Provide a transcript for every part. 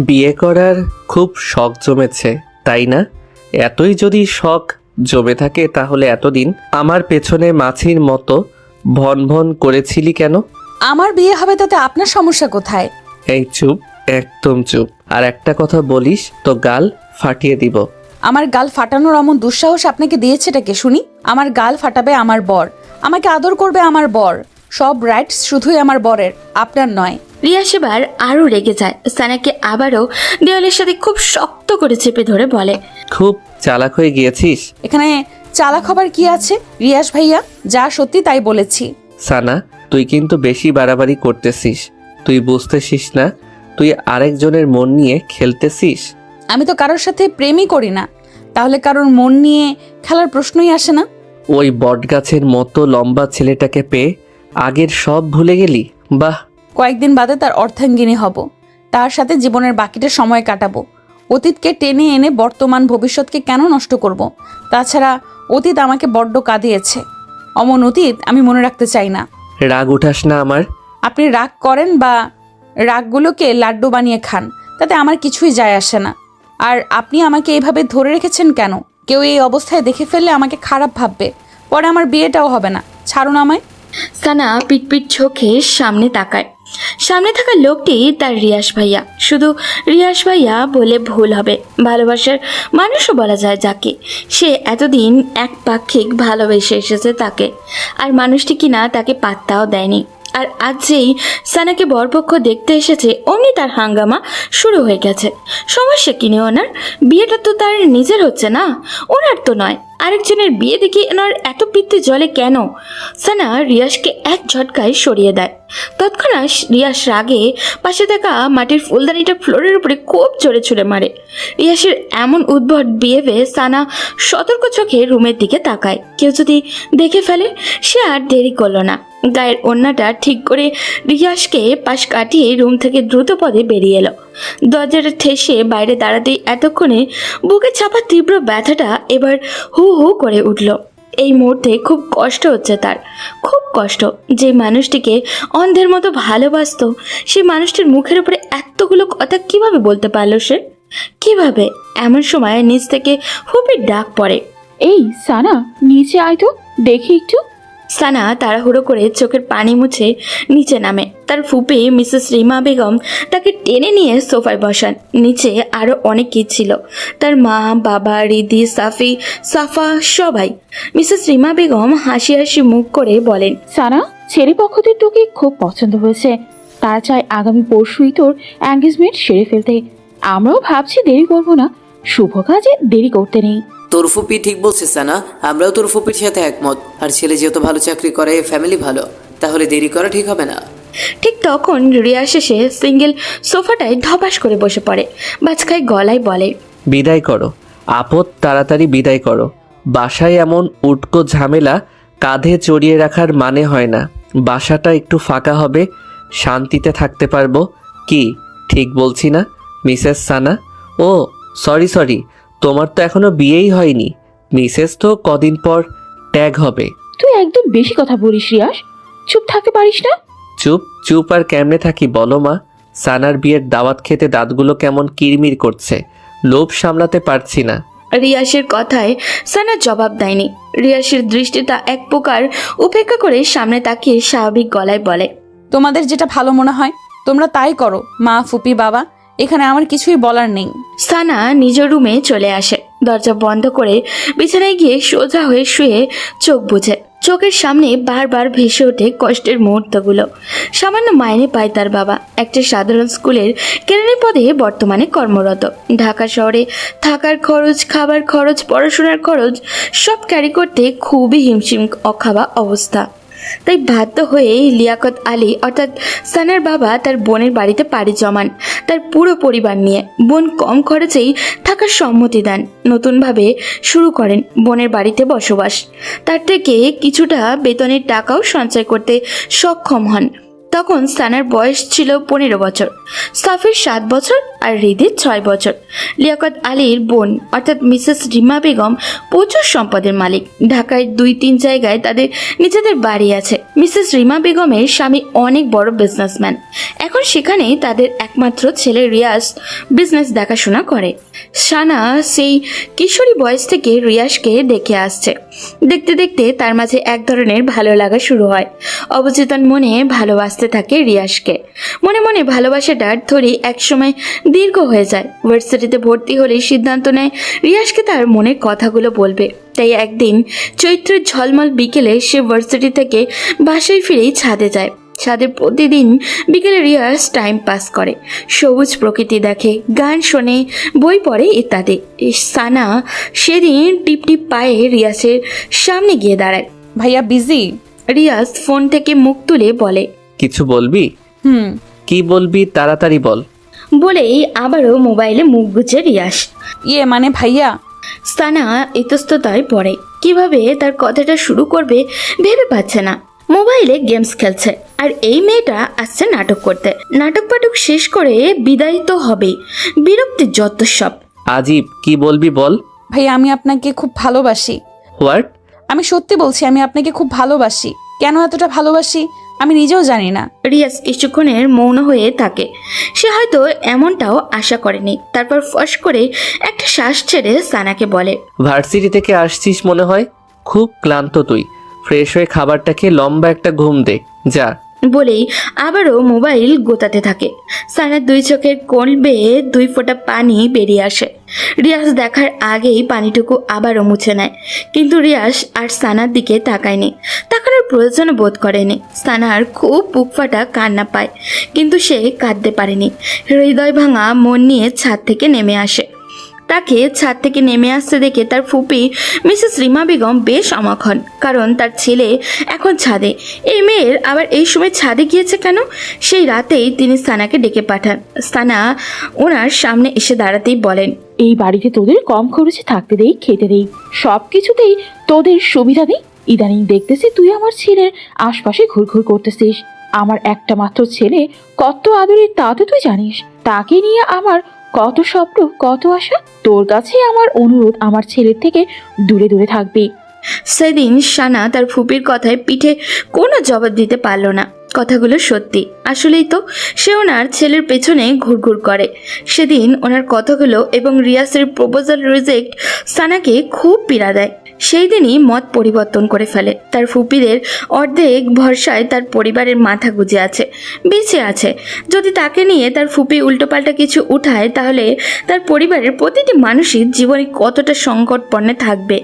বিয়ে করার খুব শখ জমেছে, তাই না? এতই যদি শখ জমে থাকে তাহলে এতদিন আমার পেছনে মাছির মতো ভন ভন করেছিলি কেন? আমার বিয়ে হবে তাতে আপনার সমস্যা কোথায়? এই চুপ, একদম চুপ। আর একটা কথা বলিস তো গাল ফাটিয়ে দিব। আমার গাল ফাটানোর এমন দুঃসাহস আপনাকে দিয়েছেটা কে শুনি? আমার গাল ফাটাবে আমার বর, আমাকে আদর করবে আমার বর, সব রাইটস শুধুই আমার বরের, আপনার নয়। রিয়াস এবার আরও রেগে যায়। সানাকে আবারও দেওয়ালের সাথে খুব শক্ত করে চেপে ধরে বলে, খুব চালাক হয়ে গিয়েছিস। এখানে চালাক হবার কি আছে রিয়াস ভাইয়া? যা সত্যি তাই বলেছি। সানা, তুই কিন্তু বেশি বাড়াবাড়ি করতেছিস। তুই বুঝতেছিস না তুই আরেকজনের মন নিয়ে খেলতেছিস? আমি তো কারোর সাথে প্রেমই করি না, তাহলে কারোর মন নিয়ে খেলার প্রশ্নই আসে না। ওই বটগাছের মতো লম্বা ছেলেটাকে পেয়ে আগের সব ভুলে গেলি? বাহ! কয়েকদিন বাদে তার অর্ধাঙ্গিনী হব, তার সাথে জীবনের বাকিটা সময় কাটাবো। অতীতকে টেনে এনে বর্তমান ভবিষ্যৎকে কেন নষ্ট করব? তাছাড়া অতীত আমাকে বড্ড কাঁদিয়েছে, অমন অতীত আমি মনে রাখতে চাই না। রাগ উঠাস না আমার। আপনি রাগ করেন বা রাগগুলোকে লাড্ডু বানিয়ে খান, তাতে আমার কিছুই যায় আসে না। আর আপনি আমাকে এইভাবে ধরে রেখেছেন কেন? কেউ এই অবস্থায় দেখে ফেললে আমাকে খারাপ ভাববে, পরে আমার বিয়েটাও হবে না। ছাড়ুন আমায়। সানা পিটপিট চোখে সামনে তাকায়। সামনে থাকা লোকটি তার রিয়াস ভাইয়া। শুধু রিয়াস ভাইয়া বলে ভুল হবে, ভালোবাসার মানুষও বলা যায় যাকে। সে এতদিন একপাক্ষিক ভালোবেসে এসেছে তাকে, আর মানুষটি কিনা তাকে পাত্তাও দেয়নি। আর আজ যেই সানাকে বরপক্ষ দেখতে এসেছে অমনি তার হাঙ্গামা শুরু হয়ে গেছে। সমস্যা কিনে ওনার বিয়েটা তো তার নিজের হচ্ছে না, ওনার তো নয়। আরেকজনের বিয়ে দেখে ওনার এত পিত্তে জলে কেন? সানা রিয়াসকে এক ঝটকায় সরিয়ে দেয়। তৎক্ষণাৎ রিয়াস রাগে পাশে থাকা মাটির ফুলদানিটা ফ্লোরের উপরে খুব জোরে ছুঁড়ে মারে। রিয়াসের এমন উদ্ভট বিহেভে সানা সতর্ক চোখে রুমের দিকে তাকায়, কেউ যদি দেখে ফেলে। সে আর দেরি করলো না, গায়ের ওড়নাটা ঠিক করে রিয়াসকে পাশ কাটিয়ে রুম থেকে দ্রুত পদে বেরিয়ে এলো। দরজাটা ঠেসে বাইরে দাঁড়াতেই এতক্ষণে বুকে চাপা তীব্র ব্যথাটা এবার হু হু করে উঠল। এই মুহূর্তে খুব কষ্ট হচ্ছে তার, খুব কষ্ট। যে মানুষটিকে অন্ধের মতো ভালোবাসতো সেই মানুষটির মুখের উপরে এতগুলো কথা কিভাবে বলতে পারলো সে? কিভাবে? এমন সময় নিচ থেকে হুপির ডাক পড়ে, এই সানা, নিচে আয় তো, দেখি একটু। সানা তাড়াহুড়ো করে চোখের পানি মুছে নিচে নামে। তার ফুপি মিসেস রিমা বেগম তাকে টেনে নিয়ে সোফায় বসান। নিচে আরও অনেক কিছু ছিল, তার মা, বাবা, রিদি, সাফি, সাফা, সবাই। মিসেস রিমা বেগম হাসি হাসি মুখ করে বলেন, সানা, ছেলে পক্ষদের তোকে খুব পছন্দ হয়েছে, তারা চায় আগামী পরশুই তোর এঙ্গেজমেন্ট সেরে ফেলতে। আমরাও ভাবছি দেরি করবো না, শুভ কাজে দেরি করতে নেই। তোর ফুপি ঠিক বলছিস না? আমরাও তোর ফুপির সাথে একমত। আর ছেলে যেহেতু ভালো চাকরি করে, ফ্যামিলি ভালো, তাহলে দেরি করা ঠিক হবে না। ঠিক তখন রিয়াস এসে সিঙ্গেল সোফাটায় ধপাস করে বসে পড়ে, বাজখায় গলায় বলে, বিদায় করো আপদ, তাড়াতাড়ি বিদায় করো। বাসায় এমন উটকো ঝামেলা কাঁধে চড়িয়ে রাখার মানে হয় না। বাসাটা একটু ফাঁকা হবে, শান্তিতে থাকতে পারবো। কি ঠিক বলছি না মিসেস সানা? ও সরি, তোমার তো এখনো বিয়েই হয়নি। মিসেস তো কদিন পর ট্যাগ হবে। তুই একদম বেশি কথা বলিস রিয়াস, চুপ থাকতে পারিস না? চুপ আর কেমনে থাকি বলো মা? সানার বিয়ের দাওয়াত খেতে দাঁতগুলো কেমন কিরমির করছে, লোভ সামলাতে পারছি না। রিয়াসের কথায় সানা জবাব দেয়নি। রিয়াসের দৃষ্টিটা এক প্রকার উপেক্ষা করে সামনে তাকিয়ে স্বাভাবিক গলায় বলে, তোমাদের যেটা ভালো মনে হয় তোমরা তাই করো মা, ফুপি, বাবা, এখানে আমার কিছুই বলার নেই। সানা নিজ রুমে চলে আসে, দরজা বন্ধ করে বিছানায় গিয়ে সোজা হয়ে শুয়ে চোখ বুঝে। চোখের সামনে বারবার ভেসে ওঠে কষ্টের মুহূর্তগুলো। সামান্য মাইনে পায় তার বাবা, একটা সাধারণ স্কুলের কেরানি পদে বর্তমানে কর্মরত। ঢাকা শহরে থাকার খরচ, খাবার খরচ, পড়াশোনার খরচ সব ক্যারি করতে খুবই হিমশিম অখাওয়া অবস্থা। তাই বাধ্য হয়ে লিয়াকত আলী অর্থাৎ সানার বাবা তার বোনের বাড়িতে পাড়ি জমান তার পুরো পরিবার নিয়ে। বোন কম খরচেই থাকার সম্মতি দেন, নতুনভাবে শুরু করেন বোনের বাড়িতে বসবাস। তার থেকে কিছুটা বেতনের টাকাও সঞ্চয় করতে সক্ষম হন। তখন সানার বয়স ছিল 15 বছর, সাফির 7 বছর আর হৃদির 6 বছর। লিয়াকত আলীর বোন অর্থাৎ মিসেস রিমা বেগম প্রচুর সম্পদের মালিক। ঢাকায় 2-3 জায়গায় তাদের নিজেদের বাড়ি আছে। মিসেস রিমা বেগমের স্বামী অনেক বড় বিজনেসম্যান। এখন সেখানেই তাদের একমাত্র ছেলে রিয়াজ বিজনেস দেখাশোনা করে। সানা সেই কিশোরী বয়স থেকে রিয়াজকে দেখে আসছে। দেখতে দেখতে তার মাঝে এক ধরনের ভালো লাগা শুরু হয়। অবচেতন মনে ভালোবাসতে থাকে রিয়াজকে। মনে মনে ভালোবাসাটার থরি একসময় দীর্ঘ হয়ে যায়। ভার্সিটিতে ভর্তি হলেই সিদ্ধান্ত নেয় রিয়াজকে তার মনের কথাগুলো বলবে। তাই একদিন চৈত্রের ঝলমল বিকেলে সে ভার্সিটি থেকে বাসায় ফিরেই ছাদে যায়। ছাদে প্রতিদিন বিকেলে রিয়াজ টাইম পাস করে, সবুজ প্রকৃতি দেখে, গান শোনে, বই পড়ে ইত্যাদি। সানা সেদিন টিপ টিপ পায়ে রিয়াজের সামনে গিয়ে দাঁড়ায়। ভাইয়া বিজি? রিয়াজ ফোন থেকে মুখ তুলে বলে, কিছু বলবি? হুম। কি বলবি তাড়াতাড়ি বল। বলেই আবারও মোবাইলে মুখ গুজে রিয়াজ। মানে ভাইয়া, সানা ইতস্ততায় পড়ে। কিভাবে তার কথাটা শুরু করবে ভেবে পাচ্ছে না। মোবাইলে গেমস খেলছে আর এই মেয়েটা আসছে নাটক করতে। নাটক পাটক শেষ করে বিদায় তো হবেই। বিরক্তির যত সব। আজিব, কি বলবি বল। ভাইয়া আমি আপনাকে খুব ভালোবাসি। হোয়াট? আমি সত্যি বলছি, আমি আপনাকে খুব ভালোবাসি। কেন এতটা ভালোবাসি আমি নিজেও জানি না। রিয়াজ কিছুক্ষণের মৌন হয়ে থাকে। সে হয়তো এমনটাও আশা করেনি। তারপর ফস করে একটা শ্বাস ছেড়ে সানাকে বলে, ভার্সিটি থেকে আসছিস মনে হয়, খুব ক্লান্ত তুই। ফ্রেশ হয়ে খাবারটা খেয়ে লম্বা একটা ঘুম দে যা। বলেই আবারও মোবাইল গোতাতে থাকে। সানার 2 চোখের কোল বেয়ে 2 ফোঁটা পানি বেরিয়ে আসে। রিয়াজ দেখার আগেই পানিটুকু আবারও মুছে নেয়। কিন্তু রিয়াজ আর সানার দিকে তাকায়নি, তাকানোর প্রয়োজনও বোধ করেনি। সানার খুব বুক ফাটা কান্না পায়, কিন্তু সে কাঁদতে পারেনি। হৃদয় ভাঙা মন নিয়ে ছাদ থেকে নেমে আসে। তাকে ছাদ থেকে নেমে আসতে দেখে তার ফুপি মিসেস রিমা বেগম বেশ অবাক হন, কারণ তার ছেলে এখন ছাদে। এই মেয়ের আবার এই সময় ছাদে গিয়েছে কেন? সেই রাতেই তিনি সানাকে ডেকে পাঠান। সানা ওনার সামনে এসে দাঁড়াতেই বলেন, এই বাড়িতে তোদের কম খরচে থাকতে দেই, খেতে দেই, সব কিছুতেই তোদের সুবিধা দিই। ইদানিং দেখতেছি তুই আমার ছেলের আশপাশে ঘুরঘুর করতেছিস। আমার একটা মাত্র ছেলে কত আদরের তা তো তুই জানিস। তাকে নিয়ে আমার কত স্বপ্ন, কত আশা। তোর কাছে আমার অনুরোধ, আমার ছেলের থেকে দূরে দূরে থাকবি। সেদিন সানা তার ফুপির কথায় পিঠে কোনো জবাব দিতে পারল না। কথাগুলো সত্যি। আসলেই তো সে ওনার ছেলের পেছনে ঘুরঘুর করে। সেদিন ওনার কথাগুলো এবং রিয়াসের প্রপোজাল রিজেক্ট সানাকে খুব পীড়া দেয়। সেই দিনই মত পরিবর্তন করে ফেলে। তার ফুপিদের অর্ধেক ভরসায় তার পরিবারের মাথা গুজে আছে, বেঁচে আছে। যদি তাকে নিয়ে তার ফুপি উল্টোপাল্টা কিছু উঠায়, তাহলে তার পরিবারের প্রতিটি মানুষই জীবনে কতটা সংকটপন্নে থাকবে।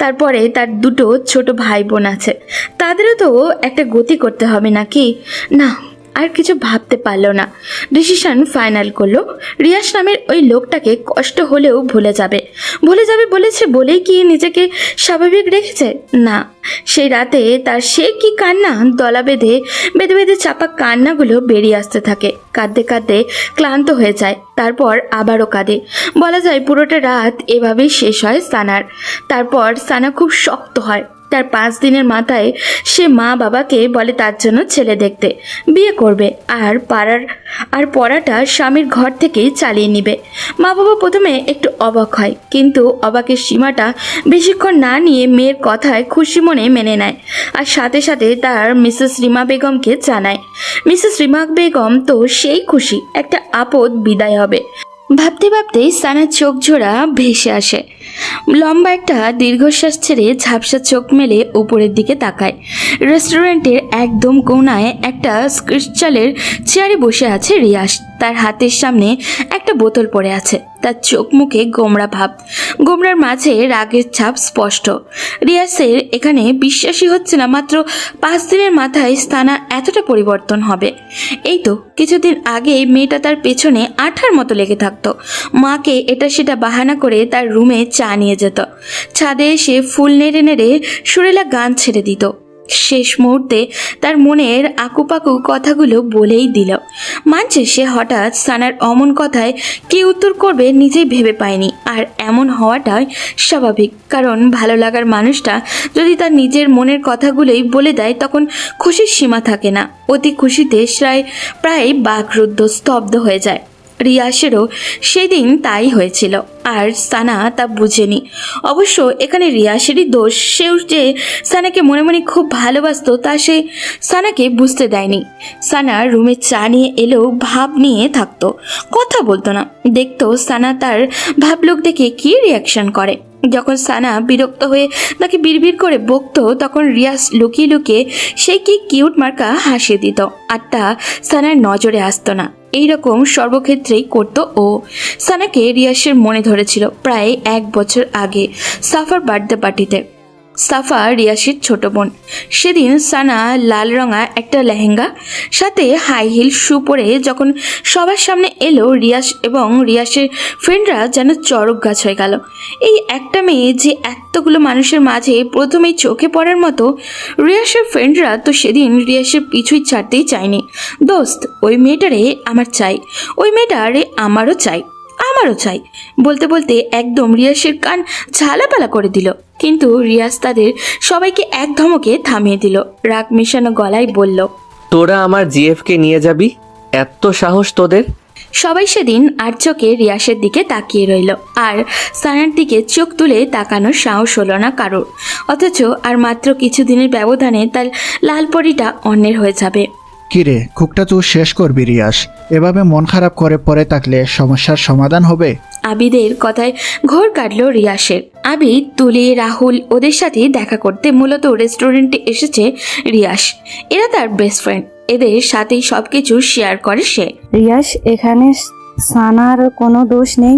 তারপরে তার 2 ছোট ভাই বোন আছে, তাদেরও তো একটা গতি করতে হবে নাকি? না, আর কিছু ভাবতে পারলো না। ডিসিশন ফাইনাল করলো, রিয়াস নামের ওই লোকটাকে কষ্ট হলেও ভুলে যাবে বলেছে বলেই কি নিজেকে স্বাভাবিক রেখেছে? না, সেই রাতে তার সে কি কান্না, দলা বেঁধে চাপা কান্নাগুলো বেরিয়ে আসতে থাকে। কাঁদতে কাঁদতে ক্লান্ত হয়ে যায়, তারপর আবারও কাঁদে। বলা যায় পুরোটা রাত এভাবেই শেষ হয় সানার। তারপর সানা খুব শক্ত হয়। তার 5 দিনের মাথায় সে মা বাবাকে বলে তার জন্য ছেলে দেখতে, বিয়ে করবে আর পড়াটা স্বামীর ঘর থেকেই চালিয়ে নিবে। মা বাবা প্রথমে একটু অবাক হয়, কিন্তু অবাকের সীমাটা বেশিক্ষণ না নিয়ে মেয়ের কথায় খুশি মনে মেনে নেয়। আর সাথে সাথে তার মিসেস রিমা বেগমকে জানায়। মিসেস রিমা বেগম তো সেই খুশি, একটা আপদ বিদায় হবে। ভাবতে ভাবতেই সানার চোখ জোড়া ভেসে আসে। লম্বা একটা দীর্ঘশ্বাস ছেড়ে ঝাপসা চোখ মেলে উপরের দিকে তাকায়। রেস্টুরেন্টের একদম কোণায় একটা ক্রিস্টালের চেয়ারে বসে আছে রিয়াস। তার হাতের সামনে একটা বোতল পড়ে আছে। তার চোখ মুখে গোমরা ভাব, গোমরার মাঝে রাগের ছাপ স্পষ্ট। রিয়াসের এখানে বিশ্বাসই হচ্ছে না, মাত্র 5 দিনের মাথায় সানা এতটা পরিবর্তন হবে। এই তো কিছুদিন আগে মেয়েটা তার পেছনে আঠার মতো লেগে থাকতো। মাকে এটা সেটা বাহানা করে তার রুমে চা নিয়ে যেত। ছাদে এসে ফুল নেড়ে নেড়ে সুরেলা গান ছেড়ে দিত। শেষ মুহূর্তে তার মনের আকুপাকু কথাগুলো বলেই দিল। মানছে সে হঠাৎ সানার অমন কথায় কি উত্তর করবে নিজেই ভেবে পায়নি। আর এমন হওয়াটাই স্বাভাবিক, কারণ ভালো লাগার মানুষটা যদি তার নিজের মনের কথাগুলোই বলে দেয় তখন খুশির সীমা থাকে না। অতি খুশিতে প্রায় বাকরুদ্ধ স্তব্ধ হয়ে যায়। রিয়াসেরও সেদিন তাই হয়েছিল, আর সানা তা বুঝেনি। অবশ্য এখানে রিয়াসেরই দোষ। সেও যে সানাকে মনে মনে খুব ভালোবাসতো তা সে সানাকে বুঝতে দেয়নি। সানা রুমে চা নিয়ে এলেও ভাব নিয়ে থাকতো, কথা বলতো না। দেখতো সানা তার ভাবলোক দেখে কি রিয়াকশন করে। যখন সানা বিরক্ত হয়ে তাকে বিড়বিড় করে বকতো তখন রিয়াস লুকিয়ে লুকিয়ে সে কি কিউট মার্কা হাসিয়ে দিত, আর তা সানার নজরে আসতো না। এইরকম সর্বক্ষেত্রেই করতো ও। সানাকে রিয়াসের মনে ধরেছিল প্রায় 1 বছর আগে সাফার বার্থডে পার্টিতে। সাফা রিয়াসের ছোট বোন। সেদিন সানা লাল রঙা একটা লেহেঙ্গা সাথে হাই হিল শু পরে যখন সবার সামনে এলো, রিয়াস এবং রিয়াসের ফ্রেন্ডরা যেন চড়ক গাছ হয়ে গেল। এই একটা মেয়ে যে এতগুলো মানুষের মাঝে প্রথমেই চোখে পড়ার মতো। রিয়াসের ফ্রেন্ডরা তো সেদিন রিয়াসের পিছুই ছাড়তেই চায়নি। দোস্ত, ওই মেয়েটারে আমার চাই, ওই মেয়েটারে আমারও চাই, আমারও চাই বলতে বলতে একদম রিয়াসের কান ঝালাপালা করে দিল। কিন্তু রিয়াস তাদের সবাইকে এক ধমকে থামিয়ে দিল। রাগ মেশানো গলায় বলল, তোরা আমার জিএফকে নিয়ে যাবি? এত সাহস তোদের? সবাই সেদিন আর চোখে রিয়াসের দিকে তাকিয়ে রইল, আর সানার দিকে চোখ তুলে তাকানোর সাহস হলো না কারোর। অথচ আর মাত্র কিছুদিনের ব্যবধানে তার লালপরিটা অন্যের হয়ে যাবে। কিরে, খুকটা তুই শেষ করবি রিয়াস। এভাবে মন খারাপ করে পড়ে থাকলে সমস্যার সমাধান হবে? আবিদের কথায় ঘোর কাটল রিয়াসের। আবিদ, তুলি, রাহুল ওদের সাথে দেখা করতে মূলত রেস্টুরেন্টে এসেছে রিয়াস। এরা তার বেস্ট ফ্রেন্ড, এদের সাথেই সবকিছু শেয়ার করে সে। রিয়াস, এখানে সানার কোনো দোষ নেই।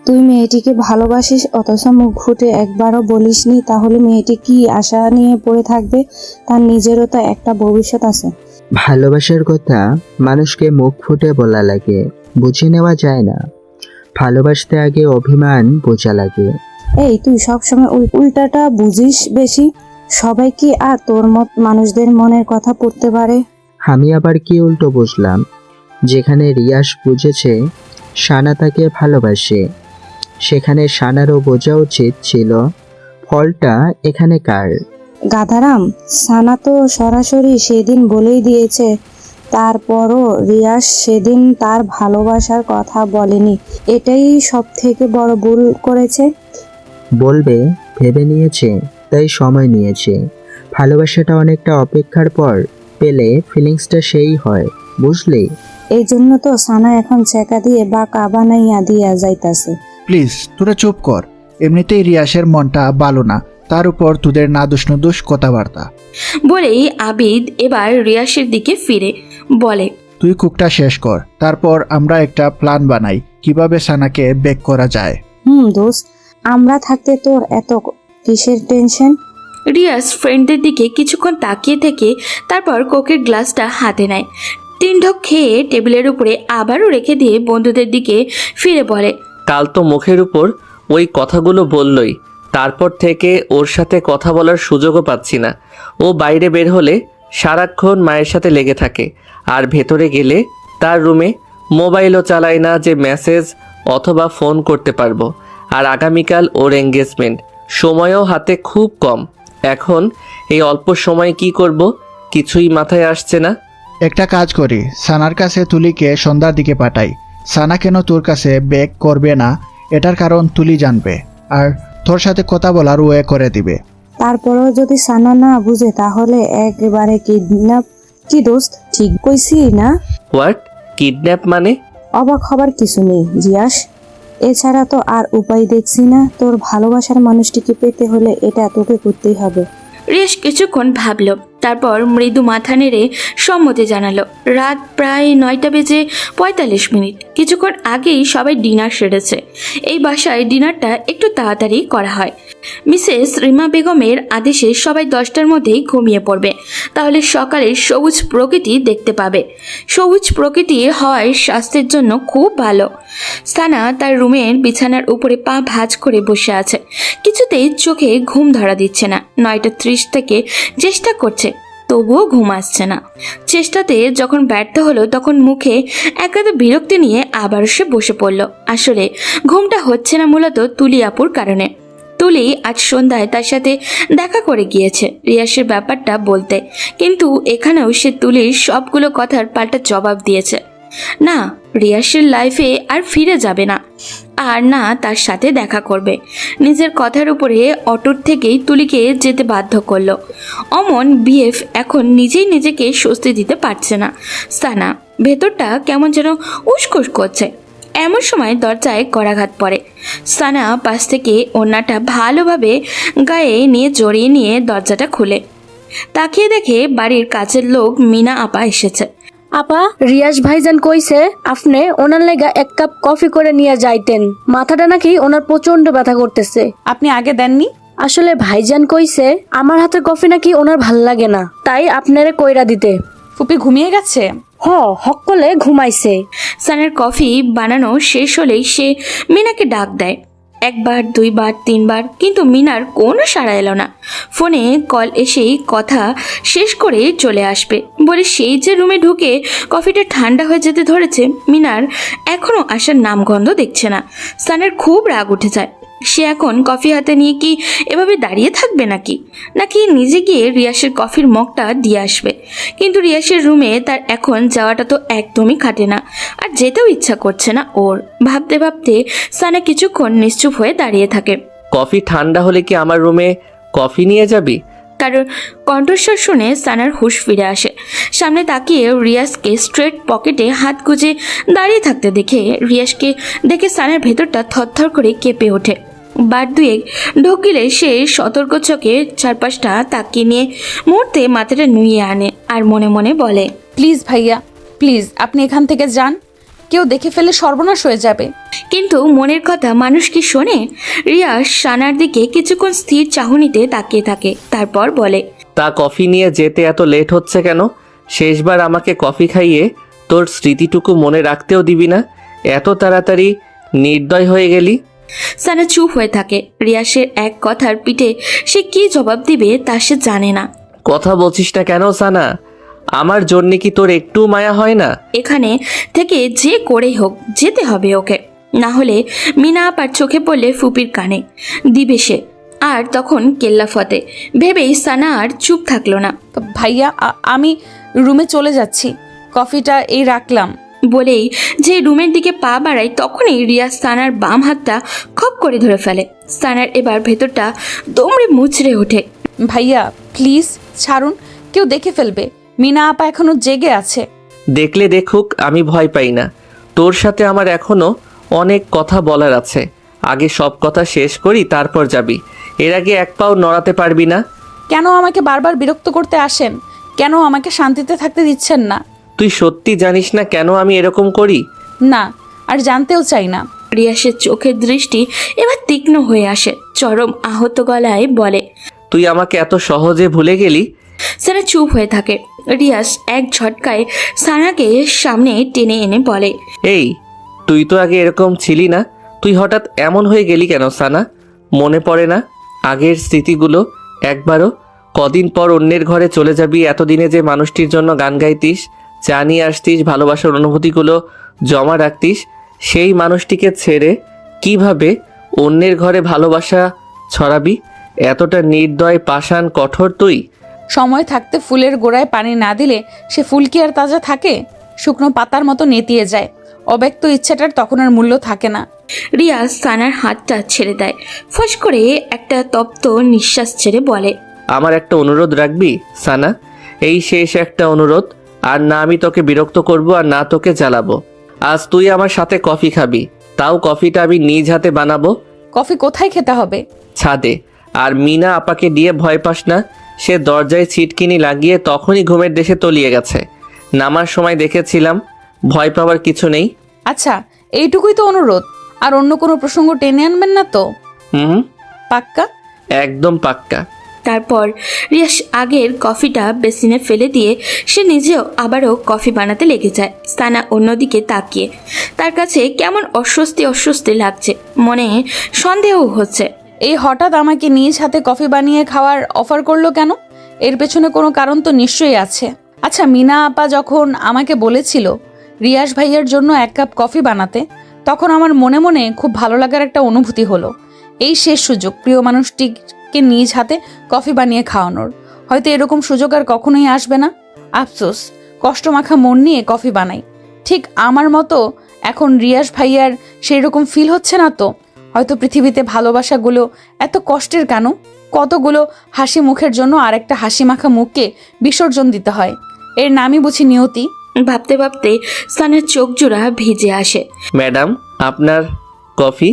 তুই মেয়েটিকে ভালোবাসিস অথচ মুখ ফুটে একবারও বলিসনি, তাহলে মেয়েটি কি আশা নিয়ে পড়ে থাকবে? তার নিজেরও তো একটা ভবিষ্যৎ আছে। ভালোবাসার কথা মানুষকে মুখ ফুটে বলা লাগে, বুঝে নেওয়া যায় না। ভালোবাসতে আগে অভিমান বোঝা লাগে। এই, তুই সবসময় উল্টাটা বুঝিস বেশি। সবাই কি আর তোর মত মানুষদের মনের কথা পড়তে পারে? আমি আবার কি উল্টো বুঝলাম? যেখানে রিয়াস বুঝেছে সানা তাকে ভালোবাসে, সেখানে সানারও বোঝা উচিত ছিল ফলটা এখানে কার। গাধারাম, সানা তো সরাসরি সেদিন বলেই দিয়েছে। তারপরও রিয়াস সেদিন তার ভালোবাসার কথা বলেনি। এটাই সব থেকে বড় ভুল করেছে। বলবে ভেবে নিয়েছে, তাই সময় নিয়েছে। ভালোবাসাটা অনেকটা অপেক্ষার পর পেলে ফিলিংসটা সেই হয়, বুঝলি? এই জন্য তো সানা এখন চেকা দিয়ে বা কাবানাইয়া দিয়া যাইতাছে। প্লিজ তোরা চুপ কর। এমনিতেই রিয়াসের মনটা ভালো না, তার উপর তোদের না দুষ কথাবার্তা। বলেই আবিদ এবার রিয়াসের দিকে ফিরে বলে, তুই কুকটা শেষ কর, তারপর আমরা একটা প্ল্যান বানাই কিভাবে সানাকে বেক করা যায়। দোস্ত, আমরা থাকতে তোর এত কিসের টেনশন? রিয়াস ফ্রেন্ডদের দিকে কিছুক্ষণ তাকিয়ে থেকে তারপর কোকের গ্লাসটা হাতে নেয়। 3 ঢোক খেয়ে টেবিলের উপরে আবারও রেখে দিয়ে বন্ধুদের দিকে ফিরে বলে, কাল তো মুখের উপর ওই কথাগুলো বললই, তারপর থেকে ওর সাথে কথা বলার সুযোগও পাচ্ছি না। ও বাইরে বের হলে সারাক্ষণ মায়ের সাথে লেগে থাকে, আর ভেতরে গেলে তার রুমে মোবাইলও চালায় না যে মেসেজ অথবা ফোন করতে পারবো। আর আগামীকাল ওর এঙ্গেজমেন্ট, সময়ও হাতে খুব কম। এখন এই অল্প সময় কি করব কিছুই মাথায় আসছে না। একটা কাজ করি, সানার কাছে তুলিকে সন্ধ্যার দিকে পাঠাই। সানা কেন তোর কাছে বেক করবে না এটার কারণ তুলি জানবে, আর তোর সাথে কথা বলার ওয়ে করে দিবে। তারপরেও যদি সানা না বুঝে তাহলে একেবারে কিডন্যাপ। কি দোস্ত, ঠিক কইছি না? হোয়াট? কিডন্যাপ মানে? অবাক হবার কিছু নেই রিয়াস। এছাড়া তো আর উপায় দেখছি না। তোর ভালোবাসার মানুষটিকে পেতে হলে এটা তোকে করতেই হবে। রিয়াস কিছুক্ষণ ভাবল, তারপর মৃদু মাথা নেড়ে সম্মতি জানালো। রাত প্রায় 9:45 কিছুক্ষণ আগেই সবাই ডিনার সেরেছে। এই বাসায় ডিনারটা একটু তাড়াতাড়ি করা হয়। মিসেস রিমা বেগমের আদেশে সবাই 10টার মধ্যেই ঘুমিয়ে পড়বে, তাহলে সকালে সবুজ প্রকৃতি দেখতে পাবে। সবুজ প্রকৃতি হওয়ায় স্বাস্থ্যের জন্য খুব ভালো। সানা তার রুমের বিছানার উপরে পা ভাঁজ করে বসে আছে, কিছুতেই চোখে ঘুম ধরা দিচ্ছে না। 9:30 থেকে চেষ্টা করছে, তবুও ঘুম আসছে না। চেষ্টাতে যখন ব্যর্থ হলো তখন মুখে একান্ত বিরক্তি নিয়ে আবার সে বসে পড়ল। আসলে ঘুমটা হচ্ছে না মূলত তুলি আপুর কারণে। তুলি আজ সন্ধ্যায় তার সাথে দেখা করে গিয়েছে রিয়াসের ব্যাপারটা বলতে, কিন্তু এখানেও সে তুলির সবগুলো কথার পাল্টা জবাব দিয়েছে। না, রিয়াসের লাইফে আর ফিরে যাবে না, আর না তার সাথে দেখা করবে। নিজের কথার উপরে অটুট থেকেই তুলিকে যেতে বাধ্য করলো। অমন বিএফ এখন নিজেই নিজেকে স্বস্তি দিতে পারছে না। সানা ভেতরটা কেমন যেন উসখুস করছে। এমন সময় দরজায় করাঘাত পড়ে। সানা পাশ থেকে ওড়নাটা ভালোভাবে গায়ে নিয়ে জড়িয়ে নিয়ে দরজাটা খুলে তাকিয়ে দেখে বাড়ির কাছের লোক মিনা আপা এসেছে। আপা, রিয়াজ ভাইজান কইছে আপনি ওনার লেগা 1 কাপ কফি করে নিয়ে যাইতেন, মাথাটা নাকি ওনার প্রচন্ড ব্যথা করতেছে। আপনি আগে দেননি? আসলে ভাইজান কইছে আমার হাতের কফি নাকি ওনার ভাল লাগে না, তাই আপনারে কইরা দিতে। ফুপি ঘুমিয়ে গেছে? হকলে ঘুমাইছে। সানের কফি বানানো শেষ হলেই সে মিনাকে ডাক দেয়। 1 বার 2 বার 3 বার, কিন্তু মিনার কোনো সাড়া এলো না। ফোনে কল এসেই কথা শেষ করে চলে আসবে বলে সেই যে রুমে ঢুকে কফিটা ঠান্ডা হয়ে যেতে ধরেছে, মিনার এখনও আসার নামগন্ধ দেখছে না। সানের খুব রাগ উঠে যায়। সে এখন কফি হাতে নিয়ে কি এভাবে দাঁড়িয়ে থাকবে নাকি নিজে গিয়ে রিয়াসের কফির মগটা দিয়ে আসবে? কিন্তু রিয়াসের রুমে তার এখন যাওয়াটা তো একদমই খাটে না, আর যেতেও ইচ্ছা করছে না ওর। ভাবতে ভাবতে সানা কিছুক্ষণ নিশ্চুপ হয়ে দাঁড়িয়ে থাকে। কফি ঠান্ডা হলে কি আমার রুমে কফি নিয়ে যাবি? কারণ কণ্ঠস্বর শুনে সানার হুঁশ ফিরে আসে। সামনে তাকিয়ে রিয়াসকে স্ট্রেট পকেটে হাত গুজে দাঁড়িয়ে থাকতে দেখে সানার ভেতরটা থরথর করে কেঁপে ওঠে। বার 2 ঢোকিলে সে সতর্ক চোখে চারপাশটা তাকিয়ে নিয়ে মুহূর্তে মাথাটা নুইয়ে আনে আর মনে মনে বলে, প্লিজ ভাইয়া, প্লিজ আপনি এখান থেকে যান, কেউ দেখে ফেলে সর্বনাশ হয়ে যাবে। কিন্তু মনের কথা মানুষ কি শোনে? রিয়াস সানার দিকে কিছুক্ষণ স্থির চাহনিতে তাকিয়ে থাকে, তারপর বলে, তা কফি নিয়ে যেতে এত লেট হচ্ছে কেন? শেষবার আমাকে কফি খাইয়ে তোর স্মৃতিটুকু মনে রাখতেও দিবি না, এত তাড়াতাড়ি নির্দয় হয়ে গেলি। সানা চুপ হয়ে থাকে। রিয়াসের এক কথার পিঠে সে কি জবাব দিবে তা সে জানে না। কথা বলছিস না কেন সানা? আমার জন্যে কি তোর একটু মায়া হয় না? এখানে থেকে যে করেই হোক যেতে হবে ওকে, না হলে মিনা আপার চোখে পড়লে ফুপির কানে দিবে সে, আর তখন কেল্লা ফতে। ভেবেই সানা আর চুপ থাকলো না। ভাইয়া আমি রুমে চলে যাচ্ছি, কফিটা এই রাখলাম। বলেই যে রুমের দিকে পা বাড়ায় তখনই রিয়াজ সানার বাম হাতটা খপ করে ধরে ফেলে। সানার এবার ভেতরটা দমড়ে মুচড়ে ওঠে। ভাইয়া প্লিজ ছাড়ুন, কেউ দেখে ফেলবে। মিনা আপা এখনো জেগে আছে। দেখলে দেখুক, আমি ভয় পাই না। তোর সাথে আমার এখনো অনেক কথা বলার আছে, আগে সব কথা শেষ করি তারপর যাবি। এর আগে 1 পাও নড়াতে পারবি না। কেন আমাকে বারবার বিরক্ত করতে আসেন? কেন আমাকে শান্তিতে থাকতে দিচ্ছেন না? তুই সত্যি জানিস না কেন আমি এরকম করি? না, আর জানতেও চাই না। রিয়াসের চোখের দৃষ্টি এবার তীক্ষ্ণ হয়ে আসে। চরম আহত গলায় বলে, তুই আমাকে এত সহজে ভুলে গেলি? সানা চুপ হয়ে থাকে। রিয়াস এক ঝটকায় সানাকে সামনে টেনে এনে বলে, এই, তুই তো আগে এরকম ছিলি না, তুই হঠাৎ এমন হয়ে গেলি কেন সানা? মনে পড়ে না আগের স্মৃতিগুলো একবারও? কদিন পর অন্যের ঘরে চলে যাবি, এতদিনে যে মানুষটির জন্য গান গাইতিস, চা নিয়ে আসতিস, ভালোবাসার অনুভূতিগুলো জমা রাখতিস, সেই মানুষটিকে ছেড়ে কিভাবে অন্যের ঘরে ভালোবাসা ছড়াবি? এতটা নির্দয়, পাষাণ, কঠোর তুই? সময় থাকতে ফুলের গোড়ায় পানি না দিলে সে ফুল কি আর তাজা থাকে? শুকনো পাতার মতো নেতিয়ে যায়। অব্যক্ত ইচ্ছাটার তখন আর মূল্য থাকে না। রিয়াজ সানার হাতটা ছেড়ে দেয়। ফস করে একটা তপ্ত নিঃশ্বাস ছেড়ে বলে, আমার একটা অনুরোধ রাখবি সানা? এই শেষ একটা অনুরোধ, আর না আমি তোকে বিরক্ত করব আর না তোকে জ্বালাবো। আজ তুই আমার সাথে কফি খাবি, তাও কফিটা আমি নিজ হাতে বানাবো। কফি কোথায় খেতে হবে? ছাদে। আর মিনা আপাকে দিয়ে ভয় পাস না, সে দরজায় ছিটকিনি লাগিয়ে তখনই ঘুমের দেশে তলিয়ে গেছে। নামার সময় দেখেছিলাম, ভয় পাওয়ার কিছু নেই। আচ্ছা, এইটুকুই তো অনুরোধ, আর অন্য কোনো প্রসঙ্গ টেনে আনবেন না তো? হুম, পাক্কা? একদম পাক্কা। তারপর রিয়াস আগের কফিটা বেসিনে ফেলে দিয়ে সে নিজেও আবারও কফি বানাতে লেগে যায়। সানা অন্যদিকে তাকিয়ে তার কাছে কেমন অস্বস্তি অস্বস্তি লাগছে, মনে সন্দেহ হচ্ছে। এই হঠাৎ আমাকে নিজ হাতে কফি বানিয়ে খাওয়ার অফার করলো কেন? এর পেছনে কোনো কারণ তো নিশ্চয়ই আছে। আচ্ছা, মিনা আপা যখন আমাকে বলেছিল রিয়াস ভাইয়ার জন্য 1 কাপ কফি বানাতে, তখন আমার মনে মনে খুব ভালো লাগার একটা অনুভূতি হলো। এই শেষ সুযোগ প্রিয় মানুষটিকে নিজ হাতে কফি বানিয়ে খাওয়ানোর। হয়তো এরকম সুযোগ আর কখনোই আসবে না। আফসোস, কষ্টমাখা মন নিয়ে কফি বানাই। ঠিক আমার মতো এখন রিয়াস ভাইয়ার সেই রকম ফিল হচ্ছে না তো? হয়তো পৃথিবীতে ভালোবাসাগুলো এত কষ্টের কেন? কতগুলো হাসি মুখের জন্য আরেকটা হাসি মাখা মুখকে বিসর্জন দিতে হয়। এর নামই বুঝি নিয়তি। ভাবতে ভাবতে সানার চোখ জোড়া ভিজে আসে। ম্যাডাম, আপনার কফি।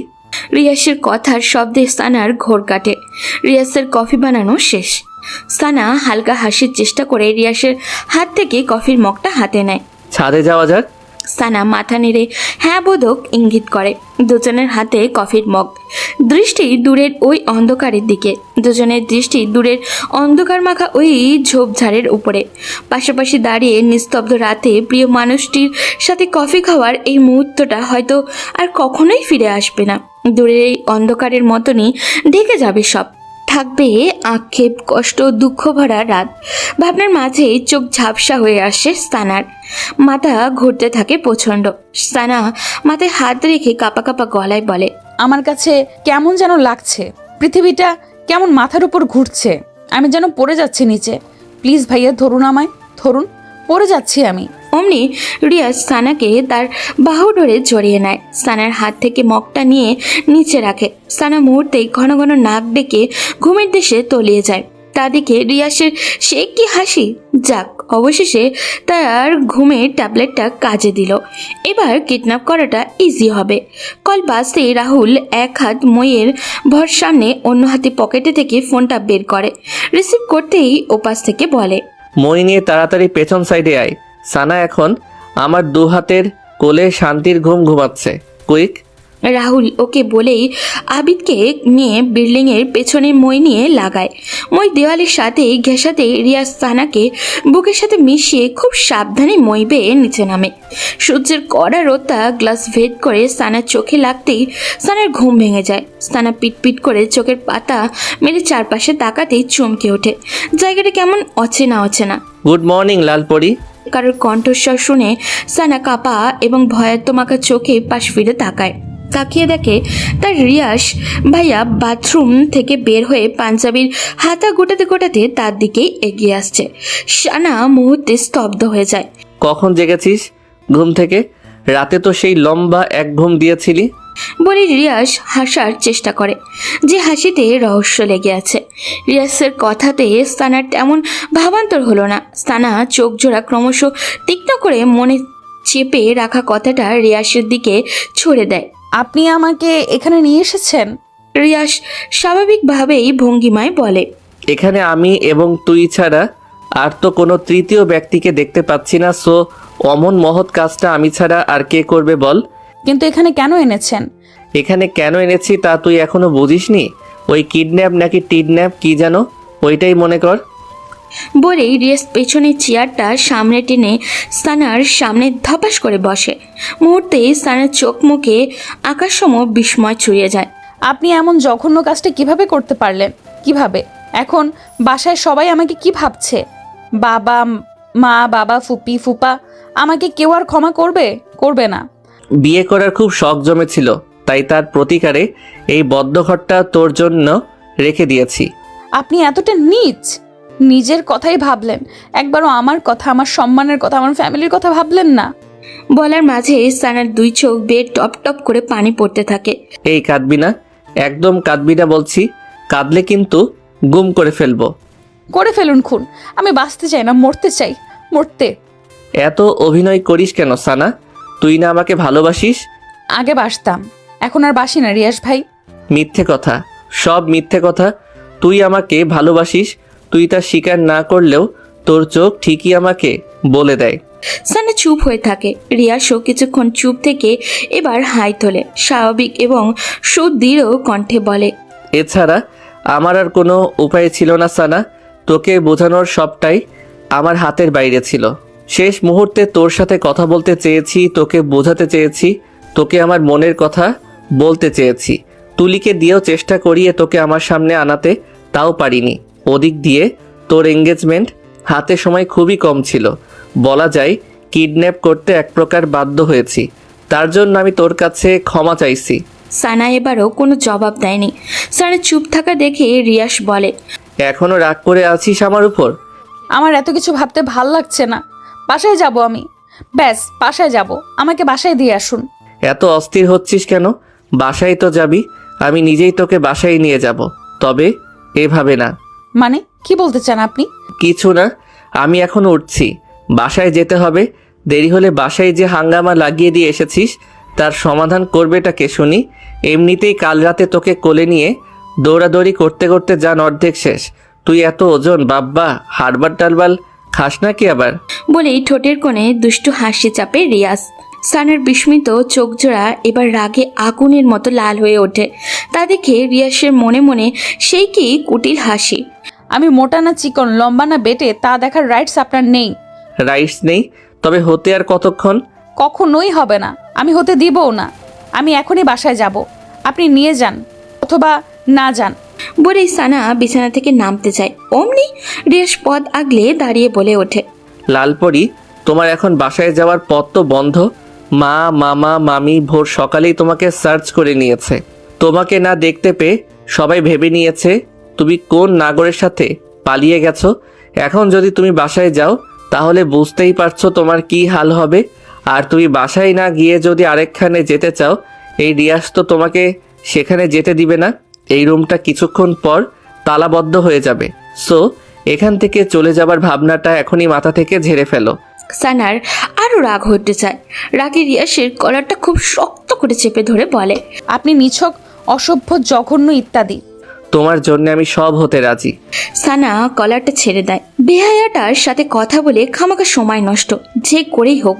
রিয়াসের কথার শব্দে সানার ঘোর কাটে। রিয়াসের কফি বানানো শেষ। সানা হালকা হাসির চেষ্টা করে রিয়াসের হাত থেকে কফির মগটা হাতে নেয়। ছাদে যাওয়া যাক। সানা মাথা নেড়ে হ্যাঁ বোধক ইঙ্গিত করে। দুজনের হাতে কফির মগ, দৃষ্টি দূরের ওই অন্ধকারের দিকে। দুজনের দৃষ্টি দূরের অন্ধকার মাখা ওই ঝোপঝাড়ের উপরে। পাশাপাশি দাঁড়িয়ে নিস্তব্ধ রাতে প্রিয় মানুষটির সাথে কফি খাওয়ার এই মুহূর্তটা হয়তো আর কখনোই ফিরে আসবে না। দূরের এই অন্ধকারের মতনই ঢেকে যাবে সব। থাকবে আক্ষেপ, কষ্ট, দুঃখ ভরা রাত। ভাবনার মাঝে চোখ ঝাপসা হয়ে আসে সানার। মাথা ঘুরতে থাকে প্রচণ্ড। সানা মাথায় হাত রেখে কাঁপা কাঁপা গলায় বলে, আমার কাছে কেমন যেন লাগছে, পৃথিবীটা কেমন মাথার উপর ঘুরছে। আমি যেন পড়ে যাচ্ছি নিচে। প্লিজ ভাইয়া, ধরুন আমায়, ধরুন, পড়ে যাচ্ছি আমি। অমনি রিয়াজ সানাকে তার বাহু ধরে জড়িয়ে নেয়। সানার হাত থেকে মগটা নিয়ে নিচে রাখে। সানা মুহূর্তেই ঘন ঘন নাক ডেকে ঘুমের দেশে তলিয়ে যায়। তাদিকে রিয়াসের সে কি হাসি! যাক, অবশেষে তার ঘুমের ট্যাবলেটটা কাজে দিল। এবার কিডন্যাপ করাটা ইজি হবে। কল বাজতে রাহুল এক হাত মইয়ের ভর সামনে, অন্য হাতে পকেটে থেকে ফোনটা বের করে। রিসিভ করতেই ওপাশ থেকে বলে, মই নিয়ে তাড়াতাড়ি পেছন সাইডে আয়। সানা এখন আমার 2 হাতের কোলে শান্তির ঘুম ঘুমাচ্ছে। কুইক। রাহুল ওকে বলেই আবিদকে নিয়ে বিল্ডিংয়ের পেছনে মই নিয়ে লাগায়। মই দেওয়ালের সাথে ঘেঁষাতে রিয়াজ সানাকে বুকের সাথে মিশিয়ে খুব সাবধানে মই বেয়ে নিচে নামে। সূর্যের কড়া রোদটা গ্লাস ভেদ করে সানার চোখে লাগতেই সানার ঘুম ভেঙে যায়। সানা পিটপিট করে চোখের পাতা মেরে চারপাশে তাকাতেই চমকে ওঠে। জায়গাটা কেমন অচেনা অচেনা। Good morning Lalpari. কারোর কণ্ঠস্বর শুনে সানা কাপা এবং ভয়াত্মমাকা চোখে পাশ ফিরে তাকায়। তাকিয়ে দেখে তার রিয়াস ভাইয়া বাথরুম থেকে বের হয়ে পাঞ্জাবির হাতা গোটাতে গোটাতে তার দিকেই এগিয়ে আসছে। সানা মুহূর্তে স্তব্ধ হয়ে যায়। কখন জেগেছিস ঘুম থেকে? রাতে তো সেই লম্বা এক ঘুম দিয়েছিলি। বলে রিয়াস হাসার চেষ্টা করে, যে হাসিতে রহস্য লেগে আছে। রিয়াসের কথাতে সানার তেমন ভাবান্তর হলো না। সানা চোখ জোড়া ক্রমশ তীক্ষ্ণ করে মনে চেপে রাখা কথাটা রিয়াসের দিকে ছুড়ে দেয়। আপনি আমাকে এখানে নিয়ে এসেছেন? রিয়াস স্বাভাবিকভাবেই ভঙ্গিমায় বলে, এখানে আমি এবং তুই ছাড়া আর তো কোনো তৃতীয় ব্যক্তিকে দেখতে পাচ্ছি না। সো অমন মহৎ কাজটা আমি ছাড়া আর কে করবে বল? কিন্তু এখানে কেন এনেছেন? এখানে কেন এনেছি তা তুই এখনো বুঝিসনি? ওই কিডন্যাপ নাকি টিডন্যাপ কি যেন, ওইটাই মনে কর। বলেই রিয়াস পেছনের চেয়ারটা সামনে টেনে সানার সামনে ধপাস করে বসে। মুহূর্তে সানার চোখ মুখে আকাশসম বিস্ময় ছড়িয়ে যায়। আপনি এমন জঘন্য কাজটা কিভাবে করতে পারলেন? কিভাবে? এখন বাসায় সবাই আমাকে কি ভাবছে? বাবা মা, বাবা, ফুপি, ফুপা, আমাকে কেউ আর ক্ষমা করবে? করবে না। বিয়ে করার খুব শখ জমেছিল, তাই তার প্রতিকারে এই বদ্ধঘরটা তোর জন্য রেখে দিয়েছি। আপনি এতটা নীচ! নিজের কথাই ভাবলেন, একবারও আমার কথা, আমার সম্মানের কথা, আমার ফ্যামিলির কথা ভাবলেন না। বলার মাঝে সানার 2 চোখ বেয়ে টপ টপ করে পানি পড়তে থাকে। এই কাঁদবি না, একদম কাঁদবি না বলছি। কাঁদলে কিন্তু গুম করে ফেলবো। করে ফেলুন খুন, আমি বাঁচতে চাই না, মরতে চাই, মরতে। এত অভিনয় করিস কেন সানা? তুই না আমাকে ভালোবাসিস? আগে বাসতাম, এখন আর বাসি না রিয়াস ভাই। মিথ্যে কথা, সব মিথ্যে কথা। তুই আমাকে ভালোবাসিস, তুই তা স্বীকার না করলেও তোর চোখ ঠিকই আমাকে বলে দেয়। সানা চুপ হয়ে থাকে। রিয়াসও কিছুক্ষণ চুপ থেকে এবার হাই তোলে, স্বাভাবিক এবং সুদৃঢ় কণ্ঠে বলে, এছাড়া আমার আর কোনো উপায় ছিল না সানা। তোকে বোঝানোর সবটাই আমার হাতের বাইরে ছিল। শেষ মুহূর্তে তোর সাথে কথা বলতে চেয়েছি, তোকে বোঝাতে চেয়েছি, তোকে আমার মনের কথা বলতে চেয়েছি। তুলিকে দিয়েও চেষ্টা করিয়ে তোকে আমার সামনে আনাতে, তাও পারিনি। ওদিক দিয়ে তোর এঙ্গেজমেন্ট হাতে সময় খুবই কম ছিল, বলা যায় কিডন্যাপ করতে এক প্রকার বাধ্য হয়েছি। তার জন্য আমি তোর কাছে ক্ষমা চাইছি। সানা এবারও কোনো জবাব দেয়নি। সানা চুপ থাকা দেখে রিয়াস বলে, এখনো রাগ করে আছিস আমার উপর? আমার এত কিছু ভাবতে ভাল লাগছে না। বাসায় যাব আমি, ব্যাস বাসায় যাব। আমাকে বাসায় দিয়ে আসুন। এত অস্থির হচ্ছিস কেন? বাসায় তো যাবি, আমি নিজেই তোকে বাসায় নিয়ে যাব, তবে এভাবে না। মানে কি বলতে চান আপনি? কিছু না, আমি এখন উঠছি, বাসায় যেতে হবে। দেরি হলে বাসায় যে হাঙ্গামা লাগিয়ে দিয়ে এসেছিস তার সমাধান করবেটা কে শুনি? এমনিতেই কাল রাতে তোকে কোলে নিয়ে দৌড়াদৌড়ি করতে করতে যান অর্ধেক শেষ। তুই এত ওজন বাব্বা, হাড়বাল টালবাল খাস না কি আবার? বলেই ঠোঁটের কোণে দুষ্টু হাসি চাপে রিয়াস। সানার বিস্মিত চোখ জোড়া এবার রাগে আগুনের মতো লাল হয়ে ওঠে। তা দেখে রিয়াসের মনে মনে সেই কি কুটিল হাসি। আমি মোটা না চিকন, লম্বা না বেটে তা দেখার রাইটস আপনার নেই। রাইটস নেই? তবে হতে আর কতক্ষণ? কখনোই হবে না, আমি হতে দিবও না। আমি এখনই বাসায় যাব, আপনি নিয়ে যান অথবা না যান। বলেই সানা বিছানা থেকে নামতে চায়। অমনি রিয়াস পদ আগলে দাঁড়িয়ে বলে ওঠে, লালপরি, তোমার এখন বাসায় যাওয়ার পথ তো বন্ধ। মা, মামা, মামি ভোর সকালেই তোমাকে সার্চ করে নিয়েছে। তোমাকে না দেখতে পেয়ে সবাই ভেবে নিয়েছে তুমি কোন নাগরের সাথে পালিয়ে গেছো। এখন যদি তুমি বাসায় যাও তাহলে বুঝতেই পারছো তোমার কি হাল হবে। আর তুমি বাসায় না গিয়ে যদি আরেকখানে যেতে চাও, এই রিয়াজ তো তোমাকে সেখানে যেতে দিবে না। এই রুমটা কিছুক্ষণ পর তালাবদ্ধ হয়ে যাবে। সো এখান থেকে চলে যাবার ভাবনাটা এখনই মাথা থেকে ঝেড়ে ফেলো। সানার আরো রাগ হতে চায়। রাগে রিয়াসের কলারটা খুব শক্ত করে চেপে ধরে বলে, আপনি নিছক, অসভ্য, জঘন্য ইত্যাদি। তোমার জন্য আমি সব হতে রাজি। সানা কলারটা ছেড়ে দেয়। বেহায়াটার সাথে কথা বলে খামাখা সময় নষ্ট যে করেই হোক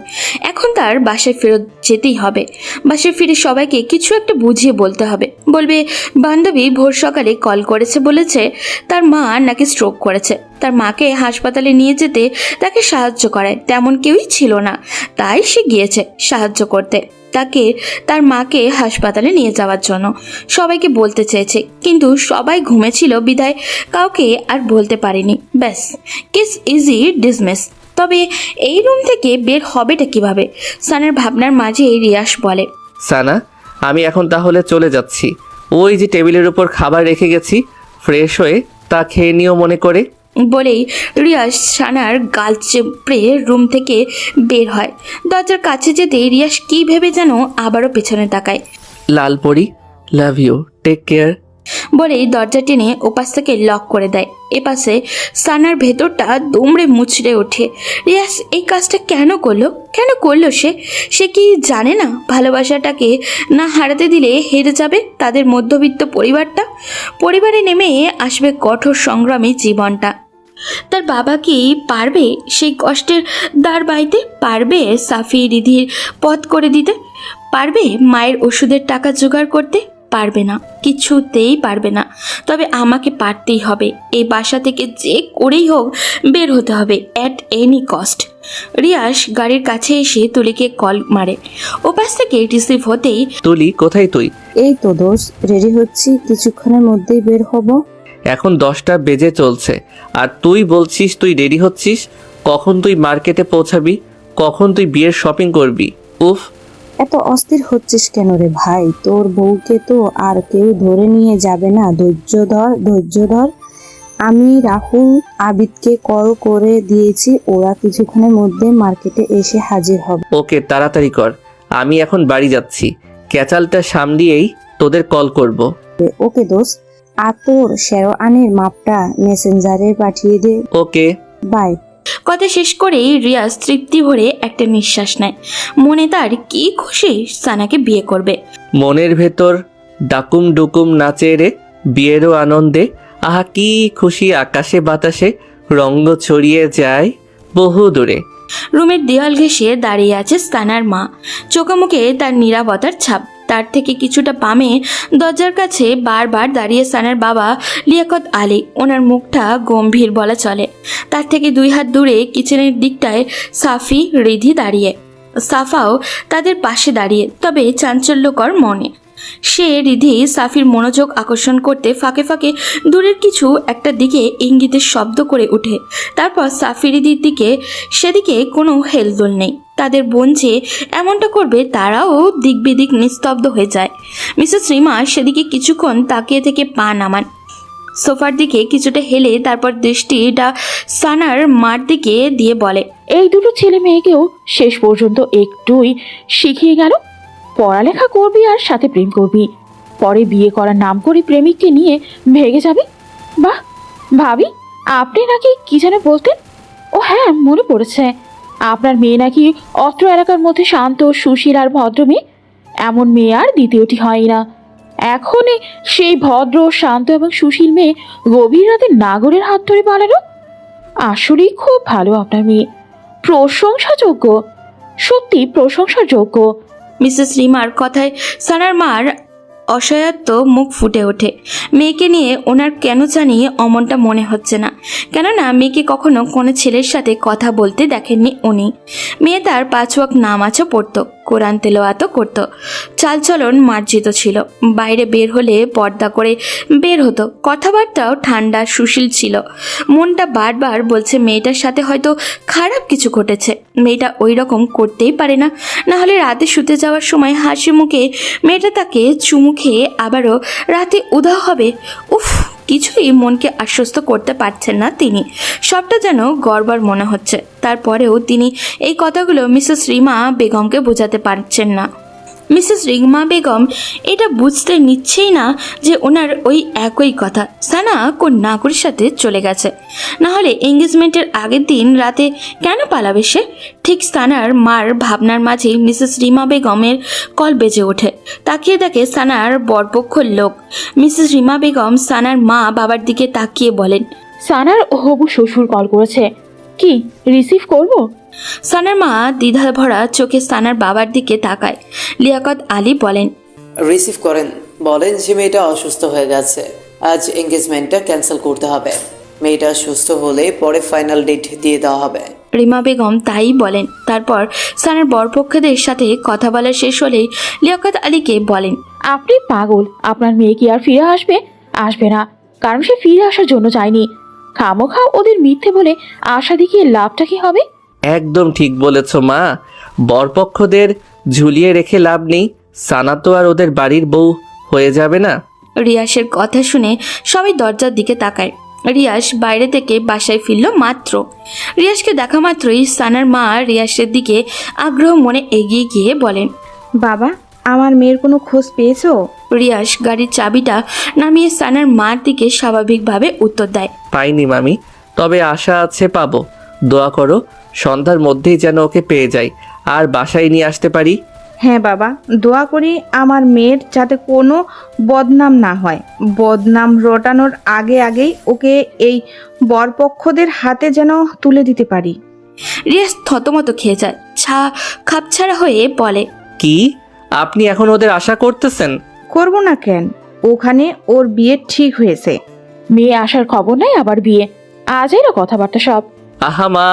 এখন তার বাসায় ফেরত যেতেই হবে। বাসায় ফিরে সবাইকে কিছু একটা বুঝিয়ে বলতে হবে। বলবে বান্ধবী ভোর সকালে কল করেছে, বলেছে তার মা নাকি স্ট্রোক করেছে। তার মাকে হাসপাতালে নিয়ে যেতে তাকে সাহায্য করায় তেমন কেউই ছিল না, তাই সে গিয়েছে সাহায্য করতে তাকে, তার মাকে হাসপাতালে নিয়ে যাওয়ার জন্য। সবাইকে বলতে চেয়েছে কিন্তু সবাই ঘুমেছিল বিদায় কাউকে আর বলতে পারেনি। ব্যাস, কেস ইজি ডিসমিস। তবে এই রুম থেকে বের হবেটা কিভাবে? সানার ভাবনার মাঝে রিয়াস বলে, সানা, আমি এখন তাহলে চলে যাচ্ছি। ওই যে টেবিলের উপর খাবার রেখে গেছি, ফ্রেশ হয়ে তা খেয়ে নিও মনে করে। বলেই রিয়াস সানার গাল চেপড়ে রুম থেকে বের হয়। দরজার কাছে যেতে রিয়াস কি ভেবে যেন আবারও পেছনে তাকায়। লালপরি, লাভ ইউ, টেক কেয়ার বলেই দরজা টেনে ওপাশ থেকে লক করে দেয়। এপাশে সানার ভেতরটা দুমড়ে মুচড়ে ওঠে। রিয়াস এই কাজটা কেন করলো সে কি জানে না ভালোবাসাটাকে না হারাতে দিলে হেরে যাবে তাদের মধ্যবিত্ত পরিবারে নেমে আসবে কঠোর সংগ্রামী জীবনটা। তার বাবা কি পারবে সেই কষ্টের দাঁড় বাইতে? পারবে সাফি রিধির পথ করে দিতে? পারবে মায়ের ওষুধের টাকা জোগাড় করতে? পারবে না, কিছুতেই পারবে না। তবে আমাকে পারতেই হবে। এই বাসা থেকে যে করেই হোক বের হতে হবে, অ্যাট এনি কস্ট। রিয়াস গাড়ির কাছে এসে তুলিকে কল মারে। ওপাশ থেকে রিসিভ হতেই, তুলি, কোথায় তুই? এই তো দোষ, রেডি হচ্ছি, কিছুক্ষণের মধ্যেই বের হব। এখন 10টা বেজে চলছে আর তুই বলছিস তুই রেডি হচ্ছিস? কখন তুই মার্কেটে পৌঁছাবি? কখন তুই বিয়ের শপিং করবি? উফ, এত অস্থির হচ্ছিস কেন রে ভাই? তোর বউকে তো আর কেউ ধরে নিয়ে যাবে না, ধৈর্য ধর। আমি রাহুল আবিদকে কল করে দিয়েছি, ওরা কিছুক্ষণের মধ্যে মার্কেটে এসে হাজির হবে। ওকে, তাড়াতাড়ি কর, আমি এখন বাড়ি যাচ্ছি। ক্যাচালটা সামলিয়েই তোদের কল করব। ওকে দোস্ত, আর তোর শেরওয়ানির মাপটা মেসেঞ্জারে পাঠিয়ে দে। ওকে, বাই। কথা শেষ করেই রিয়াজ তৃপ্তি ভরে একটা নিঃশ্বাস নেয়। মনে তার কি খুশি সানাকে বিয়ে করবে। মনের ভেতর ডাকুম ডুকুম নাচে রে বিয়েরও আনন্দে। আহা কি খুশি, আকাশে বাতাসে রঙ্গ ছড়িয়ে যায় বহু দূরে। রুমের দেওয়াল ঘেঁষে দাঁড়িয়ে আছে সানার মা, চোখামুখে তার নীরবতার ছাপ। তার থেকে কিছুটা বামে দরজার কাছে বারবার দাঁড়িয়ে সানার বাবা লিয়াকত আলী। ওনার মুখটা গম্ভীর বলা চলে। তার থেকে 2 হাত দূরে কিচেনের দিকটায় সাফি, রিধি দাঁড়িয়ে। সাফাও তাদের পাশে দাঁড়িয়ে, তবে চাঞ্চল্যকর মনে। সে রিধি সাফির মনোযোগ আকর্ষণ করতে ফাঁকে ফাঁকে দূরের কিছু একটা দিকে ইঙ্গিতের শব্দ করে ওঠে। তারপর সাফি রিধির দিকে, সেদিকে কোনো হেলদোল নেই। তাদের বোন যে এমনটা করবে তারাও দিক বিদিক নিস্তব্ধ হয়ে যায়। মিসেস রিমা সেদিকে কিছুক্ষণ তাকিয়ে থেকে পা নামান, সোফার দিকে কিছুটা হেলে তারপর দৃষ্টিটা সানার মার দিকে দিয়ে বলে, এই দুটো ছেলে মেয়েকেও শেষ পর্যন্ত একটুই শিখিয়ে গেল। পড়ালেখা করবি আর সাথে প্রেম করবি, পরে বিয়ে করার নাম করে প্রেমিককে নিয়ে ভেগে যাবে। বাহ ভাবি, আপনি নাকি কি যেন বলতেন? ও হ্যাঁ, মনে পড়েছে, আপনার মেয়ে নাকি অত্র এলাকার মধ্যে শান্ত, সুশীল আর ভদ্র মেয়ে। এমন মেয়ে আর দ্বিতীয়টি হয় না। এখনই সেই ভদ্র, শান্ত এবং সুশীল মেয়ে গভীর রাতে নাগরের হাত ধরে পালালো। আসলেই খুব ভালো আপনার মেয়ে, প্রশংসাযোগ্য, সত্যি প্রশংসার যোগ্য। মিসেস রিমার কথায় সানার মার অসহায়ত্ব মুখ ফুটে ওঠে। মেয়েকে নিয়ে ওনার কেন জানি অমনটা মনে হচ্ছে না, কেননা মেয়েকে কখনো কোনো ছেলের সাথে কথা বলতে দেখেননি উনি। মেয়ে তার 5 ওয়াক্ত নামাজও পড়তো, কোরআন তেলাওয়াতও করতো, চালচলন মার্জিত ছিল। বাইরে বের হলে পর্দা করে বের হতো, কথাবার্তাও ঠান্ডা সুশীল ছিল। মনটা বারবার বলছে মেয়েটার সাথে হয়তো খারাপ কিছু ঘটেছে। মেয়েটা ওই রকম করতেই পারে না, না হলে রাতে শুতে যাওয়ার সময় হাসি মুখে মেয়েটা তাকে চুমু খেয়ে আবারও রাতে উধাও হবে। উফ, কিছুই মনকে আশ্বস্ত করতে পারছেন না তিনি। সবটা যেন গড়বড় মনে হচ্ছে। তারপরেও তিনি এই কথাগুলো মিসেস রিমা বেগমকে বোঝাতে পারছেন না। মিসেস রিমা বেগম এটা বুঝতে নিচ্ছেই না যে ওনার ওই একই কথা সানা কোন নাগরের সাথে চলে গেছে। না হলে এঙ্গেজমেন্টের আগের দিন রাতে কেন পালাবে সে? ঠিক সানার মার ভাবনার মাঝেই মিসেস রিমা বেগমের কল বেজে ওঠে। তাকিয়ে দেখে সানার বরপক্ষর লোক। মিসেস রিমা বেগম সানার মা বাবার দিকে তাকিয়ে বলেন, সানার হবু শ্বশুর কল করেছে, কি রিসিভ করব? সানার মা দ্বিধা ভরা চোখে সানার বাবার দিকে তাকায়। লিয়াকত আলী বলেন, রিসিভ করেন, বলেন যে মেয়েটা অসুস্থ হয়ে গেছে, আজ এঙ্গেজমেন্টটা ক্যান্সেল করতে হবে। মেয়েটা সুস্থ হলে পরে ফাইনাল ডেট দিয়ে দেওয়া হবে। রিমা বেগম তাই বলেন। তারপর সানার বরপক্ষদের সাথে কথা বলা শেষ হলেই লিয়াকত আলীকে বলেন, আপনি পাগল, আপনার মেয়ে কি আর ফিরে আসবে? আসবে না, কারণ সে ফিরে আসার জন্য চায়নি। খামোখা ওদের মিথ্যে বলে আশা দেখিয়ে লাভটা কি হবে? একদম ঠিক বলেছ মা, বরপক্ষদের ঝুলিয়ে রেখে লাভ নেই। সানা তো আর ওদের বাড়ির বউ হয়ে যাবে না। রিয়াসের কথা শুনে সবাই দরজার দিকে তাকায়। রিয়াস বাইরে থেকে বাসায় ফিরল মাত্র। রিয়াসকে দেখা মাত্রই সানার মা রিয়াসের দিকে আগ্রহ মনে এগিয়ে গিয়ে বলেন, বাবা, আমার মেয়ের কোনো খোঁজ পেয়েছো? রিয়াস গাড়ির চাবিটা নামিয়ে সানার মার দিকে স্বাভাবিকভাবে উত্তর দেয়, পাইনি মামি, তবে আশা আছে পাবো। দোয়া করো সন্ধ্যার মধ্যেই যেন ওকে পেয়ে যাই আর বাসায় নিয়ে আসতে পারি। হ্যাঁ বাবা, দোয়া করি আমার মেয়ের যাতে কোনো বদনাম না হয়। বদনাম রটানোর আগেই ওকে এই বরপক্ষদের হাতে যেন তুলে দিতে পারি। রিয়াস থতমত খেয়ে যায়, খাপছাড়া হয়ে বলে, কি আপনি এখন ওদের আশা করতেছেন? করব না কেন, ওখানে ওর বিয়ে ঠিক হয়েছে। মেয়ে আসার খবর নাই, আবার বিয়ে? আজই না কথাবার্তা সব। আহা মা,